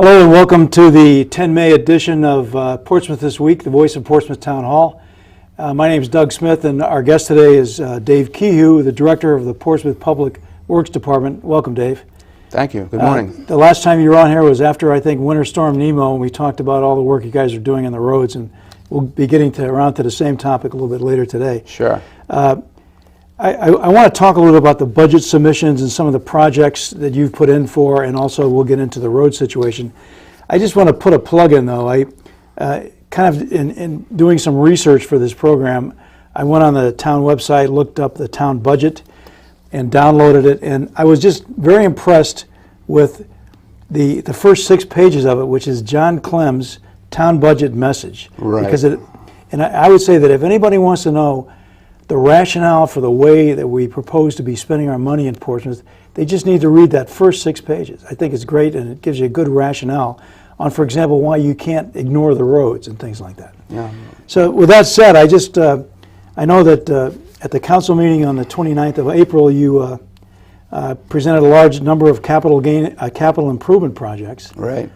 Hello and welcome to the 10 May edition of Portsmouth This Week, the voice of Portsmouth Town Hall. My name is Doug Smith and our guest today is Dave Kehew, the Director of the Portsmouth Public Works Department. Welcome, Dave. Thank you. Good morning. The last time you were on here was after, I think, Winter Storm Nemo, and we talked about all the work you guys are doing on the roads, and we'll be getting around to the same topic a little bit later today. Sure. I want to talk a little about the budget submissions and some of the projects that you've put in for, and also we'll get into the road situation. I just want to put a plug in, though. I kind of, in doing some research for this program, I went on the town website, looked up the town budget, and downloaded it, and I was just very impressed with the first 6 pages of it, which is John Klimm's town budget message. Right. Because I would say that if anybody wants to know the rationale for the way that we propose to be spending our money in Portsmouth, they just need to read that first 6 pages. I think it's great, and it gives you a good rationale on, for example, why you can't ignore the roads and things like that. Yeah. So with that said, I know that at the council meeting on the 29th of April, you presented a large number of capital improvement projects. Right.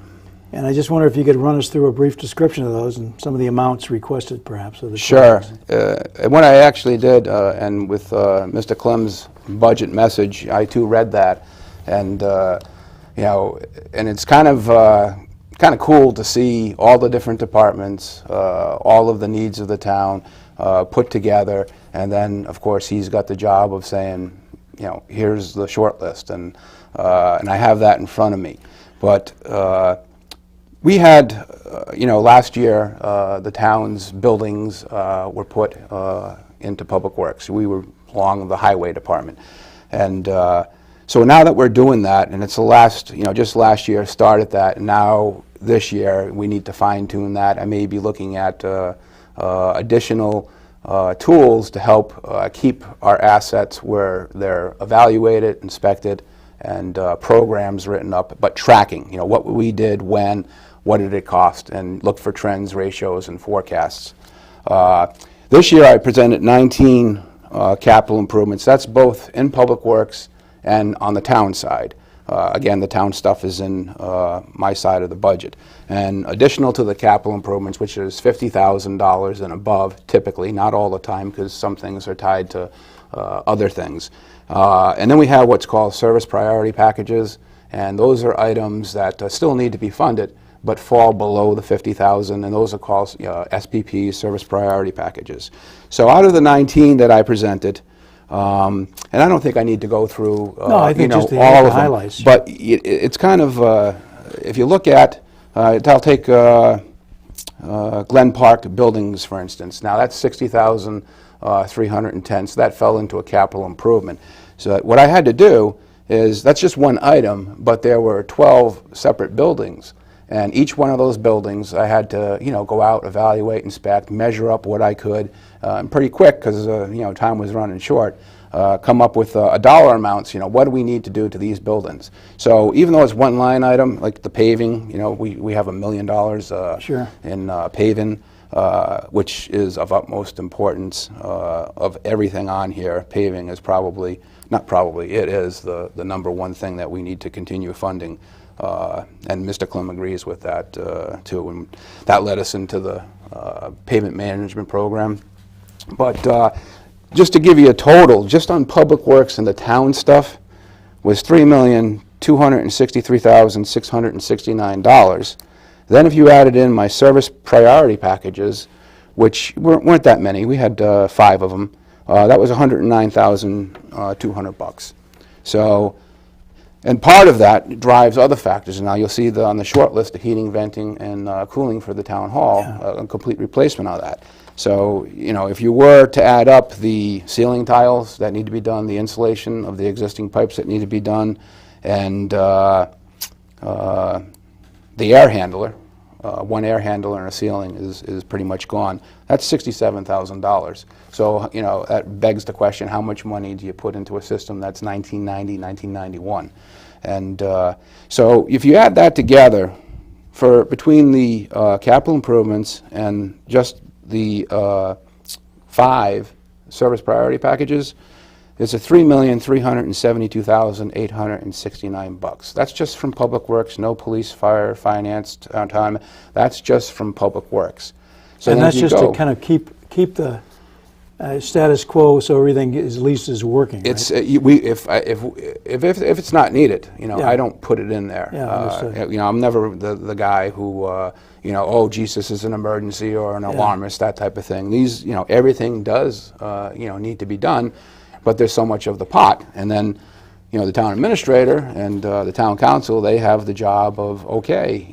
And I just wonder if you could run us through a brief description of those and some of the amounts requested, perhaps. Of the Sure. And what I actually did, and with Mr. Klimm's budget message, I too read that, and you know, and it's kind of cool to see all the different departments, all of the needs of the town put together, and then of course he's got the job of saying, you know, here's the short list, and I have that in front of me, but. We had, you know, last year the town's buildings were put into Public Works. We were along the highway department, and so now that we're doing that, and it's the last, you know, just last year started that, and now this year we need to fine tune that. I may be looking at additional tools to help keep our assets where they're evaluated, inspected, and programs written up, but tracking, you know, what we did, when, what did it cost, and look for trends, ratios, and forecasts. This year I presented 19 capital improvements. That's both in Public Works and on the town side. Again, the town stuff is in my side of the budget. And additional to the capital improvements, which is $50,000 and above, typically, not all the time, because some things are tied to other things. And then we have what's called service priority packages, and those are items that still need to be funded, but fall below the $50,000, and those are called SPPs, service priority packages. So out of the 19 that I presented, and I don't think I need to go through I think you know, just all of them, highlights. but it's kind of, if you look at, I'll take Glen Park buildings, for instance. Now that's 60,310, so that fell into a capital improvement. So what I had to do is, that's just one item, but there were 12 separate buildings. And each one of those buildings, I had to, you know, go out, evaluate, inspect, measure up what I could, and pretty quick, because you know, time was running short, come up with dollar amounts. You know, what do we need to do to these buildings? So even though it's one line item, like the paving, you know, we have $1 million Sure. in paving, which is of utmost importance of everything on here. Paving is probably, not probably, it is the number one thing that we need to continue funding. And Mr. Klimm agrees with that too, and that led us into the pavement management program. But just to give you a total, just on Public Works and the town stuff, was $3,263,669. Then if you added in my service priority packages, which weren't that many, we had 5 of them, that was $109,200. So. And part of that drives other factors. And now you'll see on the short list, the heating, venting, and cooling for the town hall, a complete replacement of that. So, you know, if you were to add up the ceiling tiles that need to be done, the insulation of the existing pipes that need to be done, and the air handler, one air handler in a ceiling is pretty much gone. That's $67,000. So, you know, that begs the question, how much money do you put into a system that's 1990, 1991? And so if you add that together, for between the capital improvements and just the 5 service priority packages, is a $3,372,869. That's just from Public Works, no police, fire, finance, time. That's just from Public Works. So And then that's if you just go, to kind of keep the status quo, so everything is, at least is working, right? it's if it's not needed, Yeah. I don't put it in there. Yeah, understood. I'm never the guy who oh, geez, this is an emergency or an alarmist, that type of thing. These, everything does need to be done, but there's so much of the pot, and then the town administrator and the town council, they have the job of, okay,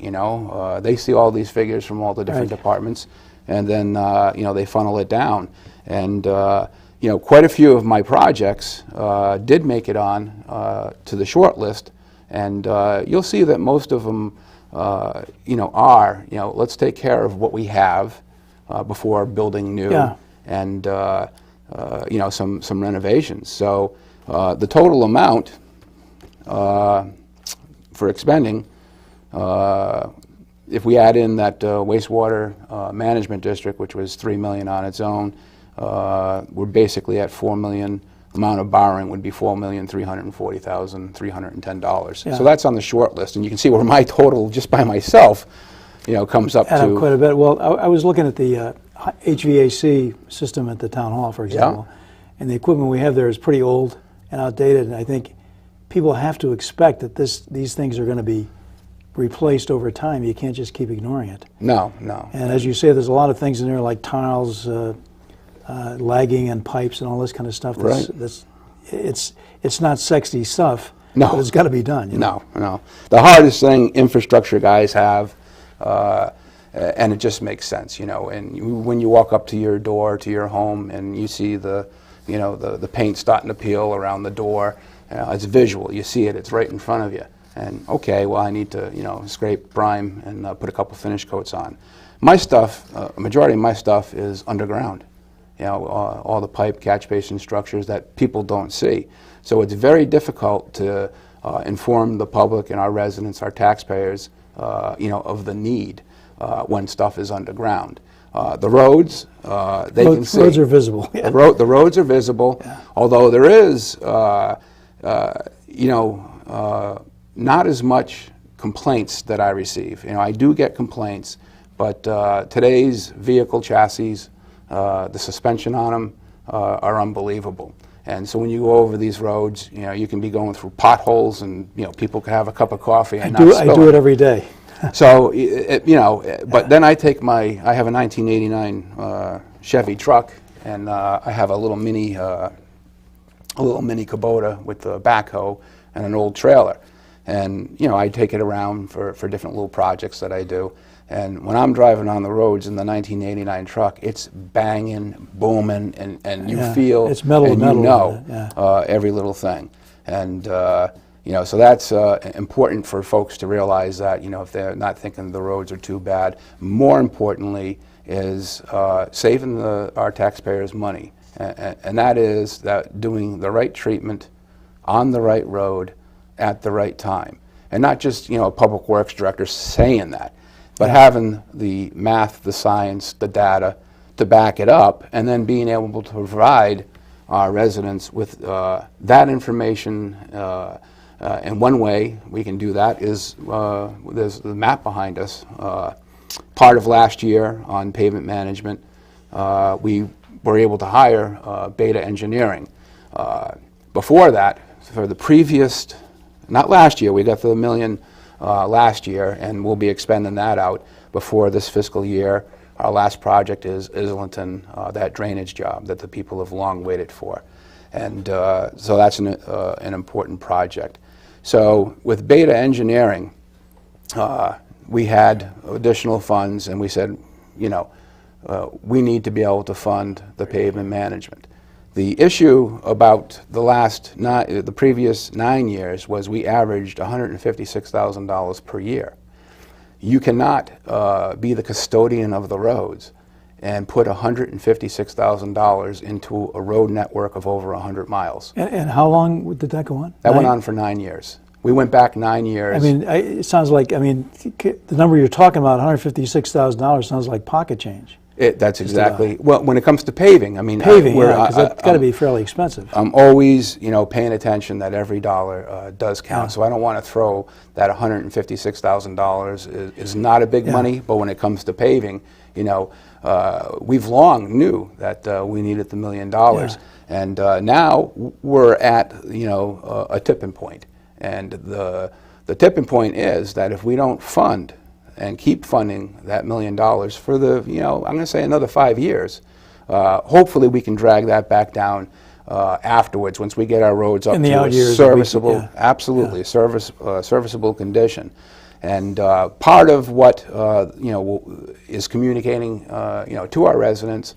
they see all these figures from all the different Right. departments, and then they funnel it down. And quite a few of my projects did make it on to the short list, and you'll see that most of them are, let's take care of what we have before building new, Yeah. and some renovations. So the total amount for expending, if we add in that wastewater management district, which was $3 million on its own, we're basically at $4 million. Amount of borrowing would be $4,340,310. Yeah. So that's on the short list, and you can see where my total, just by myself, comes up Add up to. quite a bit. Well, I was looking at the HVAC system at the town hall, for example, and the equipment we have there is pretty old and outdated, and I think people have to expect that these things are going to be replaced over time. You can't just keep ignoring it. No. And as you say, there's a lot of things in there like tiles, lagging and pipes and all this kind of stuff. Right. It's not sexy stuff, No. but it's got to be done. No. The hardest thing infrastructure guys have, and it just makes sense, and when you walk up to your door, to your home, and you see the paint starting to peel around the door, it's visual. You see it, it's right in front of you. And okay, well, I need to, scrape, brine, and put a couple finish coats on. My stuff, a majority of my stuff is underground. All the pipe catch basin structures that people don't see. So it's very difficult to inform the public and our residents, our taxpayers, of the need when stuff is underground. The roads, they can see. Roads are visible. Yeah. The roads are visible, although there is, not as much complaints that I receive. I do get complaints, but today's vehicle chassis, the suspension on them are unbelievable. And so when you go over these roads, you can be going through potholes, and people can have a cup of coffee and not spill I do it every day. So but then I have a 1989 Chevy truck, and I have a little mini Kubota with a backhoe and an old trailer, and I take it around for different little projects that I do. And when I'm driving on the roads in the 1989 truck, it's banging, booming, and you feel, it's metal and to metal, every little thing. And so that's important for folks to realize that, if they're not thinking the roads are too bad. More importantly is saving our taxpayers money, and that is that doing the right treatment on the right road at the right time. And not just, a public works director saying that, but having the math, the science, the data to back it up, and then being able to provide our residents with that information. And one way we can do that is there's the map behind us. Part of last year on pavement management, we were able to hire Beta Engineering. Before that, for the previous, not last year, we got the $1 million last year, and we'll be expending that out before this fiscal year. Our last project is Islington, that drainage job that the people have long waited for. And so that's an important project. So with Beta Engineering, we had additional funds, and we said, we need to be able to fund the pavement management. The issue about the previous 9 years was we averaged $156,000 per year. You cannot be the custodian of the roads and put $156,000 into a road network of over 100 miles. And how long did that go on? That went on for 9 years. We went back 9 years. I mean, it sounds like, the number you're talking about, $156,000, sounds like pocket change. That's exactly, well, when it comes to paving, I mean, Paving, because that's got to be fairly expensive. I'm always, paying attention that every dollar does count. Yeah. So I don't want to throw that $156,000 is not a big money, but when it comes to paving, we've long knew that we needed the $1 million. And now we're at, a tipping point. And the tipping point is that if we don't fund and keep funding that $1 million for the, I'm going to say another 5 years, hopefully we can drag that back down afterwards once we get our roads up In the to out a years, serviceable, absolutely, serviceable condition. And part of what, is communicating, to our residents,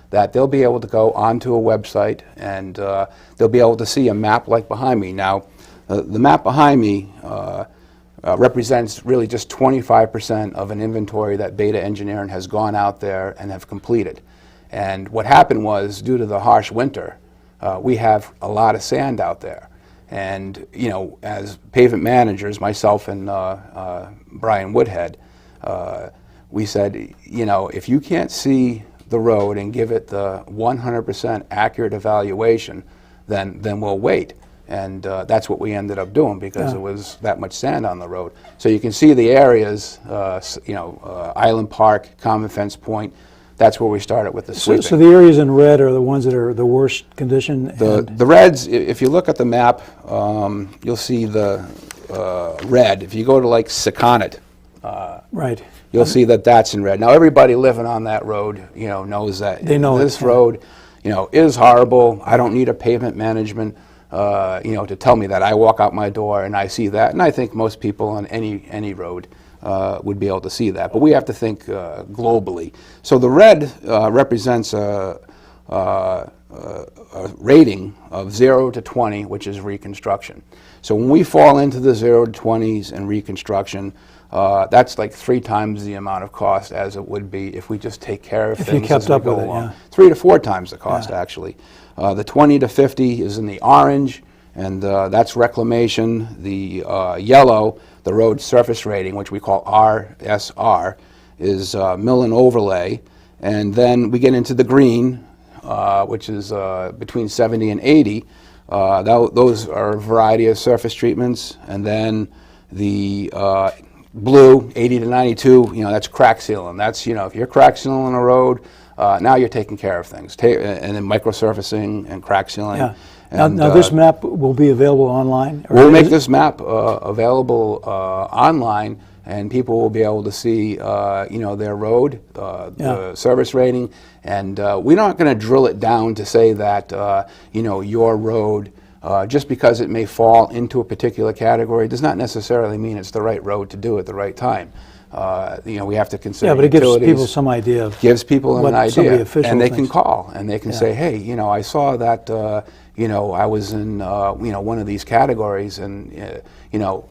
that they'll be able to go onto a website and they'll be able to see a map like behind me. Now, the map behind me represents really just 25% of an inventory that Beta Engineering has gone out there and have completed. And what happened was, due to the harsh winter, we have a lot of sand out there. And, as pavement managers, myself and Brian Woodhead, we said, if you can't see the road and give it the 100% accurate evaluation, then we'll wait. And that's what we ended up doing because it was that much sand on the road. So you can see the areas, Island Park, Common Fence Point. That's where we started with the sweeping. So the areas in red are the ones that are the worst condition? The reds, if you look at the map, you'll see the red. If you go to like Secaunet, right. You'll see that that's in red. Now everybody living on that road, knows that this road, is horrible. I don't need a pavement management to tell me that. I walk out my door and I see that, and I think most people on any road would be able to see that. But we have to think globally. So the red represents a rating of 0 to 20, which is reconstruction. So when we fall into the 0 to 20s and reconstruction, that's like 3 times the amount of cost as it would be if we just take care of if things you kept as we up go with along. it, 3 to 4 times the cost, actually. The 20 to 50 is in the orange, and that's reclamation. The yellow, the road surface rating, which we call RSR, is mill and overlay. And then we get into the green, which is between 70 and 80. Those are a variety of surface treatments. And then the blue, 80 to 92, that's crack sealing. That's, if you're crack sealing a road, now you're taking care of things. And then microsurfacing and crack sealing. Yeah. And, now this map will be available online? We'll make this map available online, and people will be able to see, their road, the service rating. And we're not going to drill it down to say that, your road, just because it may fall into a particular category, does not necessarily mean it's the right road to do at the right time. We have to consider. Yeah, but it gives utilities. people some idea of Gives people an what some of the idea, official and they things. can call and they can say, hey, I saw that, I was in, one of these categories, and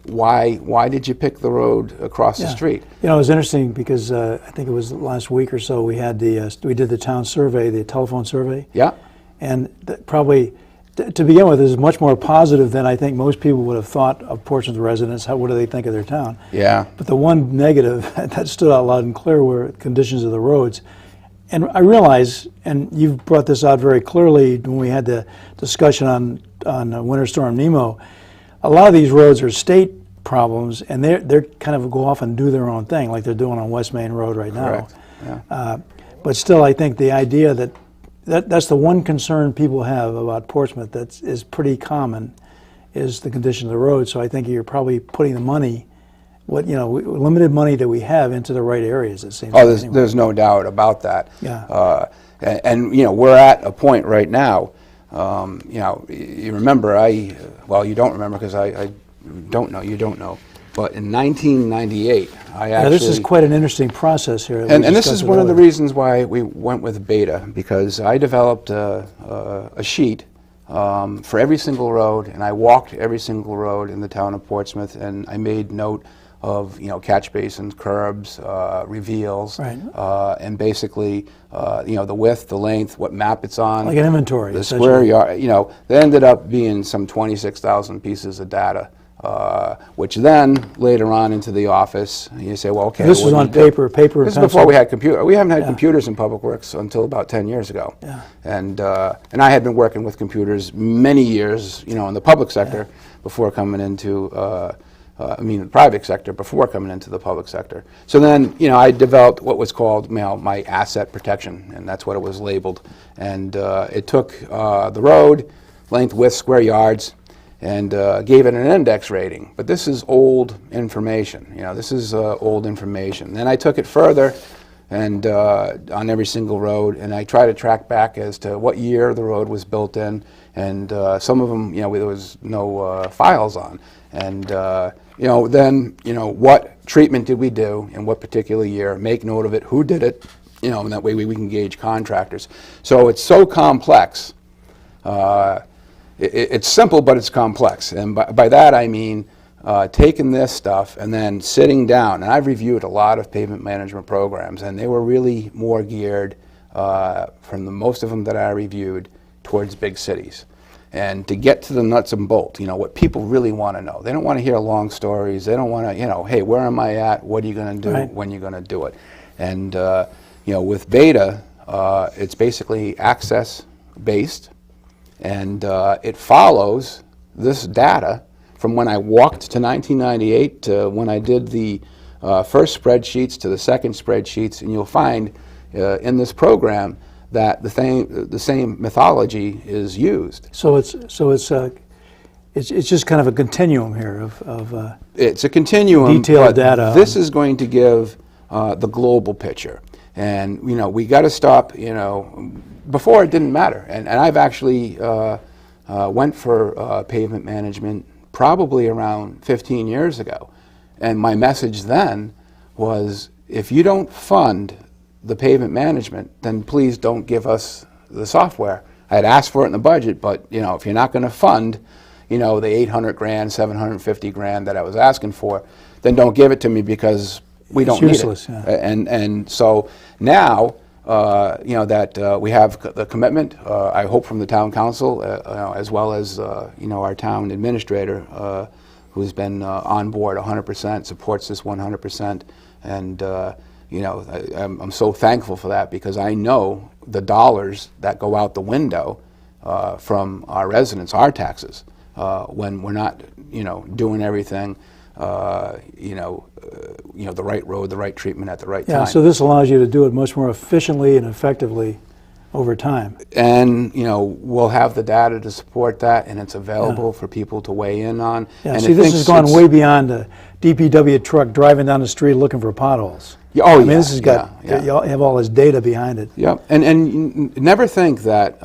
why did you pick the road across the street? It was interesting because I think it was last week or so we had we did the town survey, the telephone survey. Yeah. And probably, to begin with, is much more positive than I think most people would have thought of Portsmouth residents. What do they think of their town? Yeah. But the one negative that stood out loud and clear were conditions of the roads. And I realize, and you've brought this out very clearly when we had the discussion on Winter Storm Nemo, a lot of these roads are state problems, and they're kind of go off and do their own thing, like they're doing on West Main Road right now. Correct. Yeah. But still, I think the idea that's the one concern people have about Portsmouth that is pretty common, is the condition of the road. So I think you're probably putting the money, limited money that we have, into the right areas, it seems. Oh, there's no doubt about that. Yeah. And we're at a point right now. You remember you don't remember because I don't know. You don't know. But in 1998, I actually. This is quite an interesting process here. And this is one of the reasons why we went with Beta, because I developed a sheet for every single road, and I walked every single road in the town of Portsmouth, and I made note of catch basins, curbs, reveals, right. And basically the width, the length, what map it's on, like an inventory, the square yard. There ended up being some 26,000 pieces of data which then later on into the office, you say, well, okay. This what was do on you do? paper and This is pencil. before we had computer. We haven't had Yeah. computers in Public Works until about 10 years ago. Yeah. And I had been working with computers many years, you know, in the public sector before coming into, the private sector before coming into the public sector. So then, you know, I developed what was called, you know, my asset protection, and that's what it was labeled. And it took the road, length, width, square yards, and gave it an index rating. But this is old information. You know, this is old information. Then I took it further, and on every single road, and I try to track back as to what year the road was built in, and some of them, you know, there was no files on, and you know, then, you know, what treatment did we do in what particular year, make note of it, who did it, you know, and that way we can gauge contractors. So it's so complex. It's simple, but it's complex, and by that I mean taking this stuff and then sitting down, and I've reviewed a lot of pavement management programs, and they were really more geared, from the most of them that I reviewed, towards big cities. And to get to the nuts and bolts, you know, what people really want to know. They don't want to hear long stories. They don't want to, you know, hey, where am I at? What are you going to do? Right. When are you going to do it? And, you know, with Beta, it's basically access-based, and it follows this data from when I walked to 1998 to when I did the first spreadsheets to the second spreadsheets, and you'll find in this program that the same methodology is used. So it's just kind of a continuum here of It's a continuum. Detailed but data. This is going to give the global picture, and you know, we got to stop. You know, before it didn't matter, and I've actually went for pavement management probably around 15 years ago, and my message then was, if you don't fund the pavement management, then please don't give us the software. I had asked for it in the budget, but you know, if you're not going to fund, you know, the 800 grand, 750 grand that I was asking for, then don't give it to me, because we don't need useless, it. yeah. And so now, you know, that we have the commitment, I hope, from the town council, as well as you know, our town administrator, who's been on board 100%, supports this 100%, and you know, I'm so thankful for that, because I know the dollars that go out the window from our residents, our taxes, when we're not, you know, doing everything, you know, the right road, the right treatment at the right time. yeah. So this allows you to do it much more efficiently and effectively over time. And you know, we'll have the data to support that, and it's available for people to weigh in on. Yeah. And See, this has gone way beyond a DPW truck driving down the street looking for potholes. Yeah, oh, I mean, yeah, this has got, yeah. you have all this data behind it. Yeah, and never think that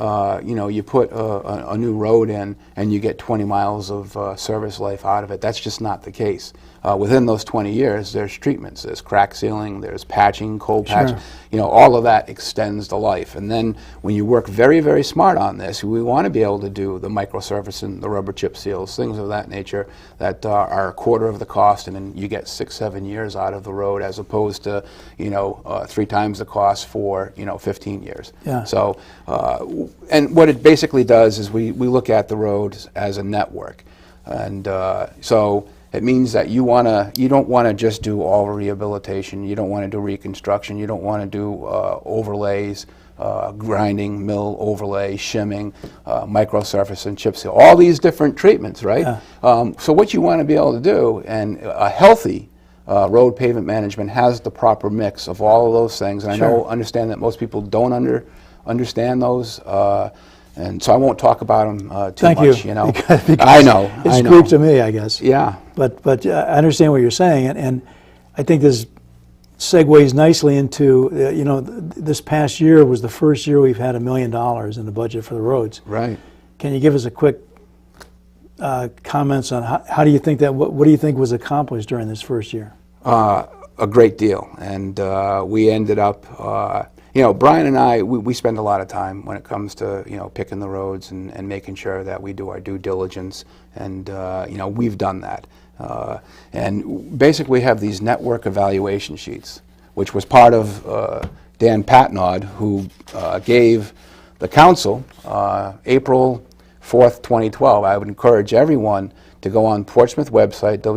you know, you put a new road in and you get 20 miles of service life out of it. That's just not the case. Within those 20 years, there's treatments, there's crack sealing, there's patching, cold patch. Sure. You know, all of that extends the life. And then when you work very, very smart on this, we want to be able to do the microsurfacing, the rubber chip seals, things of that nature that are a quarter of the cost, and then you get 6-7 years out of the road, as opposed to, you know, 3 times the cost for, you know, 15 years. Yeah. So, and what it basically does is we look at the roads as a network, and so it means that you don't want to just do all rehabilitation, you don't want to do reconstruction, you don't want to do overlays, grinding, mill overlay, shimming, microsurfacing, chip seal, all these different treatments, right? Yeah. So what you want to be able to do, and a healthy road pavement management has the proper mix of all of those things, and I understand that most people don't understand those, and so I won't talk about them too Thank much. you. You know, Because I know. It's I know. Greek to me, I guess. Yeah. But I understand what you're saying, and I think this segues nicely into, you know, this past year was the first year we've had $1 million in the budget for the roads. Right. Can you give us a quick comments on how do you think that, what do you think was accomplished during this first year? A great deal, and we ended up, you know, Brian and I, we spend a lot of time when it comes to, you know, picking the roads and making sure that we do our due diligence, and you know, we've done that. And basically we have these network evaluation sheets, which was part of Dan Patnod, who gave the council April 4th, 2012. I would encourage everyone to go on Portsmouth website, Go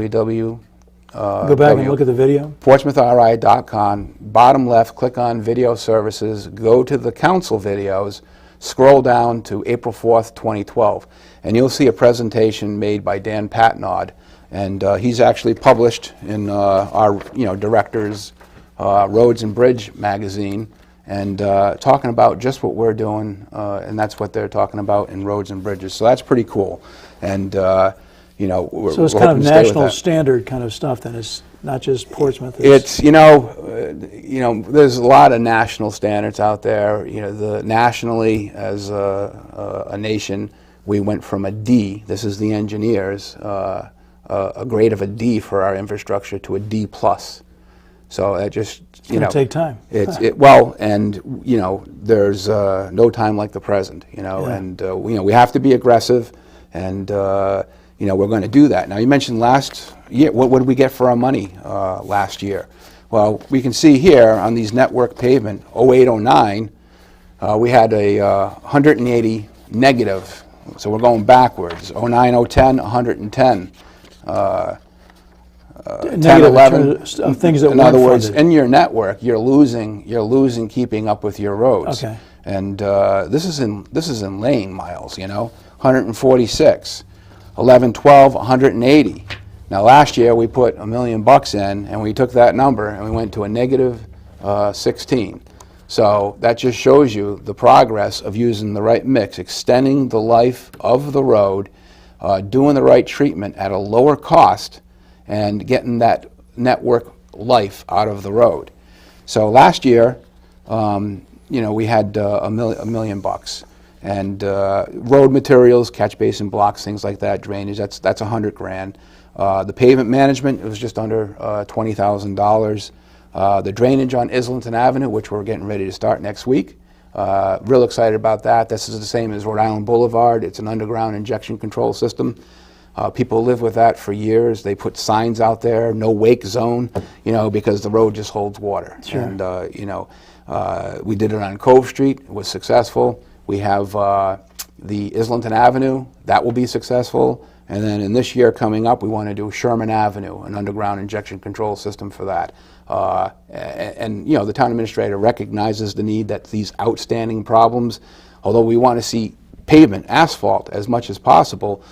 back and look at the video. portsmouthri.com, bottom left, click on Video Services, go to the council videos, scroll down to April 4th, 2012, and you'll see a presentation made by Dan Patnod, and he's actually published in our director's Roads and Bridge magazine, and talking about just what we're doing, and that's what they're talking about in Roads and Bridges. So that's pretty cool, and So it's kind of national standard kind of stuff. Then it's not just Portsmouth. It's there's a lot of national standards out there. Nationally as a nation, we went from a D. This is the engineers, a grade of a D for our infrastructure to a D plus. So that just it's going to take time. There's no time like the present. And we have to be aggressive, and we're going to do that. Now, you mentioned last year, what did we get for our money last year? Well, we can see here on these network pavement, 08-09, we had a 180 negative, so we're going backwards. 09-010, 110. 10, 11, of things that in weren't other words, funded. in your network, you're losing keeping up with your roads. Okay. And this is in lane miles, 146. 11-12, 180. Now last year we put $1 million in, and we took that number and we went to a negative 16. So that just shows you the progress of using the right mix, extending the life of the road, doing the right treatment at a lower cost, and getting that network life out of the road. So last year, we had $1 million. And road materials, catch basin blocks, things like that, drainage, that's $100,000. The pavement management, it was just under $20,000. The drainage on Islington Avenue, which we're getting ready to start next week, real excited about that. This is the same as Rhode Island Boulevard. It's an underground injection control system. People live with that for years. They put signs out there, no wake zone, because the road just holds water. Sure. And we did it on Cove Street. It was successful. We have the Islington Avenue. That will be successful. And then in this year coming up, we want to do Sherman Avenue, an underground injection control system for that. And the town administrator recognizes the need that these outstanding problems, although we want to see pavement, asphalt as much as possible,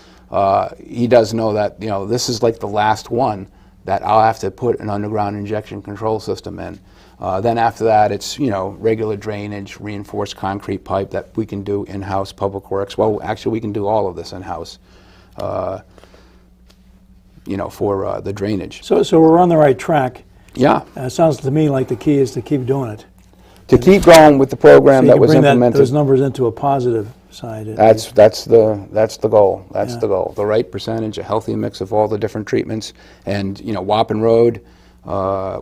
he does know that this is like the last one that I'll have to put an underground injection control system in. Then after that, it's regular drainage, reinforced concrete pipe that we can do in-house, Public Works. Well, actually, we can do all of this in-house. For the drainage. So we're on the right track. Yeah. It sounds to me like the key is to keep doing it. To keep going with the program so that was bring implemented. those numbers into a positive side. That's the goal. That's the goal. The right percentage, a healthy mix of all the different treatments. And Wapping Road,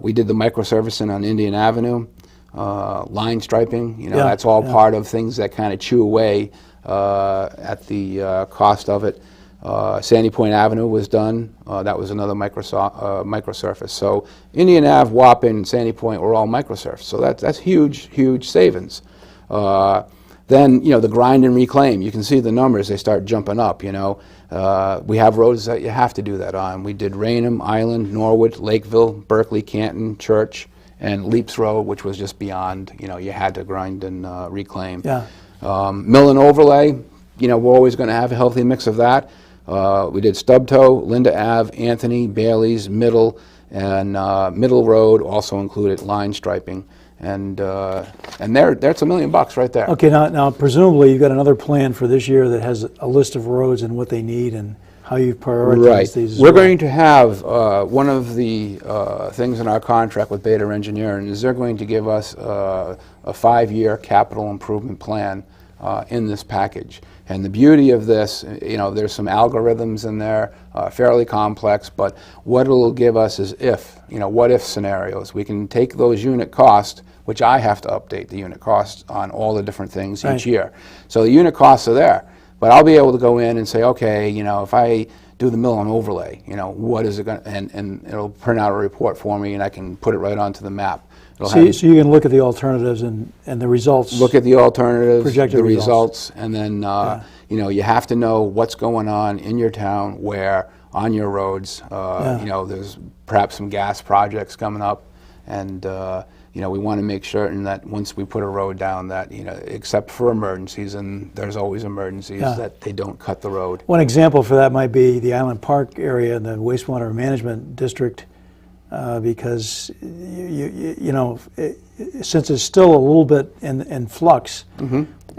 we did the microservicing on Indian Avenue, line striping. That's all part of things that kind of chew away at the cost of it. Sandy Point Avenue was done. That was another microsurface. So Indian Ave, Wapping, Sandy Point were all microsurface. So that's huge savings. Then the grind and reclaim. You can see the numbers; they start jumping up. We have roads that you have to do that on. We did Raynham, Island, Norwood, Lakeville, Berkeley, Canton, Church, and Leaps Road, which was just beyond. You had to grind and reclaim. Yeah. Mill and overlay. We're always going to have a healthy mix of that. We did Stubtoe, Linda Ave, Anthony, Bailey's, Middle, and Middle Road also included line striping. And that's $1 million right there. Okay, now presumably you've got another plan for this year that has a list of roads and what they need and how you prioritize these. We're going to have one of the things in our contract with Beta Engineering is they're going to give us a 5-year capital improvement plan in this package. And the beauty of this, there's some algorithms in there, fairly complex, but what it'll give us is what if scenarios. We can take those unit costs, which I have to update the unit costs on all the different things each year. So the unit costs are there, but I'll be able to go in and say, okay, if I do the mill and overlay, what is it going to, and it'll print out a report for me and I can put it right onto the map. So you can look at the alternatives and the results. Look at the alternatives, projected the results, and then you know, you have to know what's going on in your town, where on your roads. You know, there's perhaps some gas projects coming up, and you know, we want to make certain that once we put a road down that, you know, except for emergencies, and there's always emergencies, that they don't cut the road. One example for that might be the Island Park area in the wastewater management district, because you know, since it's still a little bit in flux,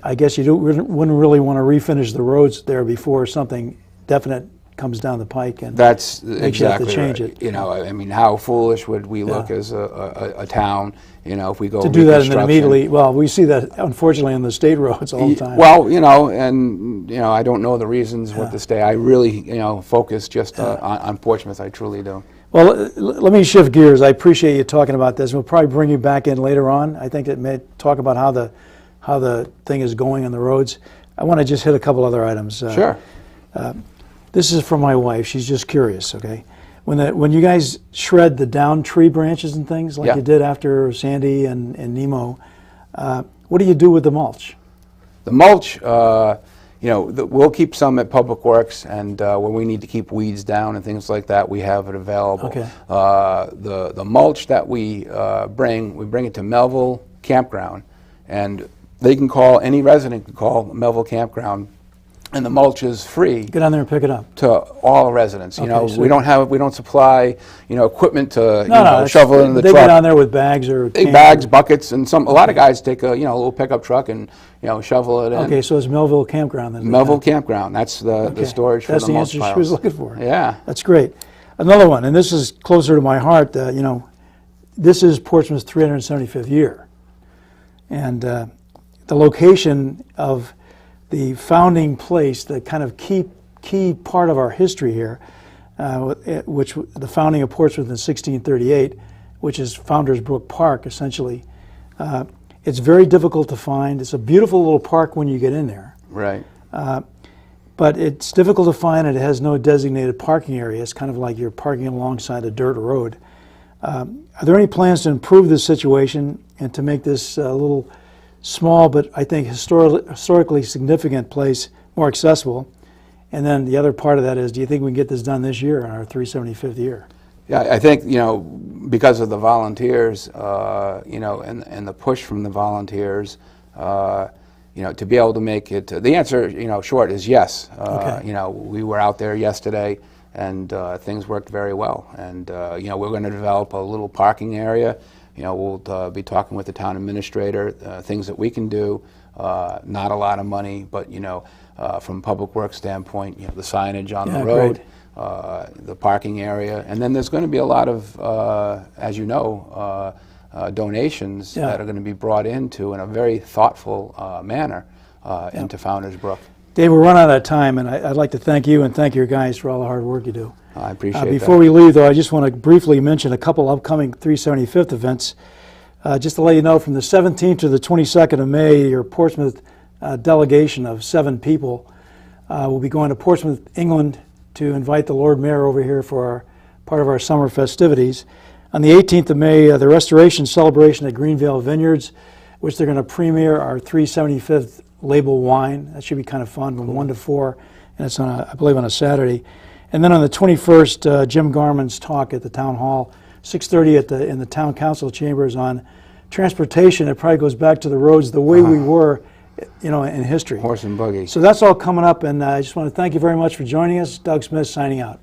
I guess you wouldn't really want to refinish the roads there before something definite comes down the pike and that's makes you have to exactly change right. it. You know, I mean, how foolish would we look as a town, you know, if we go To do that and then reconstruction. immediately, well, we see that unfortunately on the state roads all the time. Well, you know, and you know, I don't know the reasons what to stay. I really, you know, focus just on Portsmouth. I truly do. Well, let me shift gears. I appreciate you talking about this. We'll probably bring you back in later on. I think it may talk about how the thing is going on the roads. I want to just hit a couple other items. Sure. This is from my wife. She's just curious, okay? When you guys shred the down tree branches and things like you did after Sandy and Nemo, what do you do with the mulch? The mulch, you know, we'll keep some at Public Works, and when we need to keep weeds down and things like that, we have it available. Okay. The mulch that we bring it to Melville Campground, and they can call, any resident can call Melville Campground, and the mulch is free. Get on there and pick it up. To all residents. You know, so we don't supply, you know, equipment to No, shovel it in the they truck. get on there with bags or Big cans. bags, buckets, and a lot of guys take a little pickup truck and, you know, shovel it in. Okay, so it's Melville Campground then. Melville Campground. That's the storage for That's the mulch answer piles. she was looking for. Yeah. That's great. Another one, and this is closer to my heart. You know, this is Portsmouth's 375th year, and the location of the founding place, the kind of key part of our history here, which the founding of Portsmouth in 1638, which is Founder's Brook Park, essentially. It's very difficult to find. It's a beautiful little park when you get in there. Right. But it's difficult to find, and it has no designated parking area. It's kind of like you're parking alongside a dirt road. Are there any plans to improve this situation and to make this a little small, but I think historically significant place more accessible? And then the other part of that is, do you think we can get this done this year on our 375th year? Yeah, I think, you know, because of the volunteers, you know, and the push from the volunteers, you know, to be able to make it, the answer, you know, short is yes. You know, we were out there yesterday, and things worked very well. And, you know, we're going to develop a little parking area. You know, we'll be talking with the town administrator, things that we can do, not a lot of money, but, you know, from Public Works standpoint, you know, the signage on the road, the parking area, and then there's going to be a lot of, as you know, donations that are going to be brought into in a very thoughtful manner into Founder's Brook. Dave, we're running out of time, and I'd like to thank you and thank your guys for all the hard work you do. I appreciate that. Before we leave, though, I just want to briefly mention a couple upcoming 375th events. Just to let you know, from the 17th to the 22nd of May, your Portsmouth delegation of 7 people will be going to Portsmouth, England, to invite the Lord Mayor over here for part of our summer festivities. On the 18th of May, the restoration celebration at Greenvale Vineyards, which they're going to premiere our 375th label wine. That should be kind of fun, from 1 to 4, and it's on, I believe, on a Saturday. And then on the 21st, Jim Garman's talk at the Town Hall, 6:30 in the Town Council chambers on transportation. It probably goes back to the roads the way we were, you know, in history. Horse and buggy. So that's all coming up, and I just want to thank you very much for joining us. Doug Smith signing out.